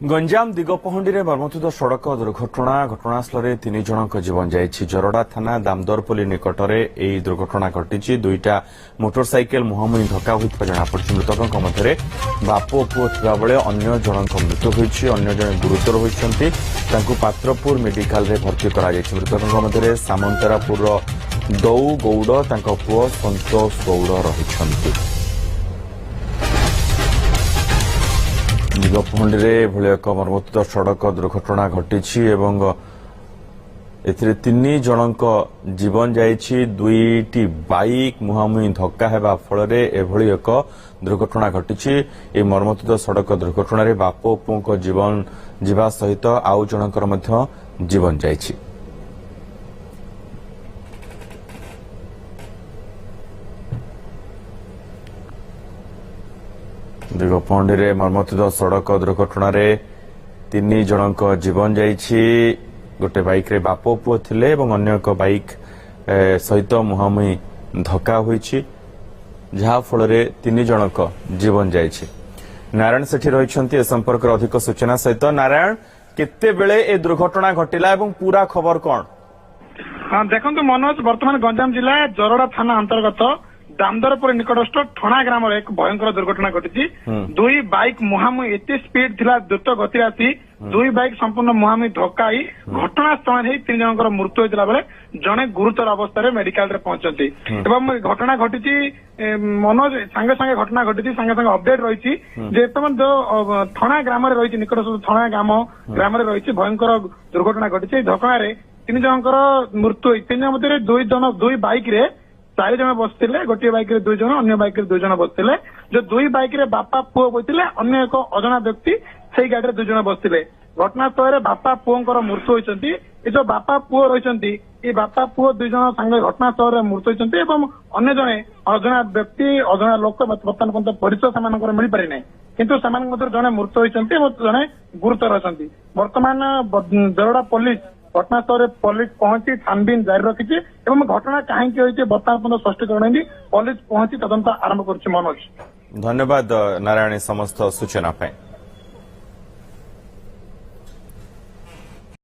गंजाम दिगपहंडी मर्मन्तुद सड़क दुर्घटना घटनास्थल तीन जन जीवन जाइछि। जरडा थाना दामदरपल्ली निकट में दुर्घटना घटी। दुईटा मोटरसाइकेल मुहांमुही धक्का होता जनापड़ी। मृतकों मध्य बाप ओ पुओ थिबा बेले अन्य जनक मृत्यु होइछि। अन्य जन गुरुतर होइछन्ति। तांकु पात्रपुर मेडिकल रे भर्ती करा जाइछि। मृतकों मध्य सामंतरापुर दौ गौड़ तांको पुओ संतोष गौड़ रहिछन्ति। दिगपहंडी भली एक मर्मन्तुद सड़क दुर्घटना घटी एथिरे तीन जनक जीवन जाइछि। दुईटी बाइक मुहांमुही धक्का हेबा फल एभली एक दुर्घटना घटी। ए मर्मन्तुद सड़क दुर्घटना रे बाप ओ पुओ जीवन जीवा सहित आउ जनकर मध्य जीवन जाइछि। दिगपहंडी मर्मन्तुद सड़क दुर्घटना रे तीन जनक जीवन जाइछि। गोटे बाइक रे बाप पुओ थिले एवं अन्य एक बाइक सहित मुहांमुही धक्का होइछि जहा फल तीन जनक जीवन जाइछि। नारायण सेठी रहिछन्ति ए संपर्क अधिक सूचना सहित। नारायण, केते बेले ए दुर्घटना घटिला एवं पूरा खबर कोन? देखंतु मनोज, वर्तमान गंजाम जिला जरडा थाना अंतर्गत दामदरपुर निकटस्थ ठणा ग्राम एक भयंकर दुर्घटना घटी। दुई बाइक मुहांमुही एते स्पीड थिला, द्रुत गति आसी दुई बाइक संपूर्ण मुहांमुही धक्काई घटनास्थल ही तीन जनकर मृत्यु होता बेले जड़े गुरुतर अवस्था मेडिकल रे पहुंचती। एवं घटना घटी मनोज सांगे सांगे घटना घटी सांगे सांगे अपडेट रही बर्तमान जो ठणा ग्राम रही निकटस्थ ठणा ग्राम रही भयंकर दुर्घटना घटी। घटना तीन जनकर मृत्यु। तीन जन मध्य दुई बाइक रे 4 जन बसते। गोटे बाइक रे 2 जन, अन्य बाइक रे 2 जन बसते। जो दुई बाइक रे बापा पुओ बसते, अन्य एक अजना व्यक्ति से गाड़ी 2 जन बसते। घटनास्थल बापा पुओंकर मृत्यु होती। ये जो बापा पुओ रही ये बापा पुओ 2 जन सांगे घटनास्थल मृत्यु होती। अन्य जने अजना व्यक्ति अजना लोक बर्तमान पर्यंत परिचय से मिल पारि ना, किंतु जड़े मृत्यु होती जड़े गुरुतर अच्छा। बर्तमान जरडा पुलिस घटनास्थल पुलिस पहुंची छानबीन जारी रखी। घटना कहीं बर्तमान स्पष्टीकरण पुलिस पहुंची तदंत आरंभ कर। मनोज, धन्यवाद नारायण समस्त सूचना।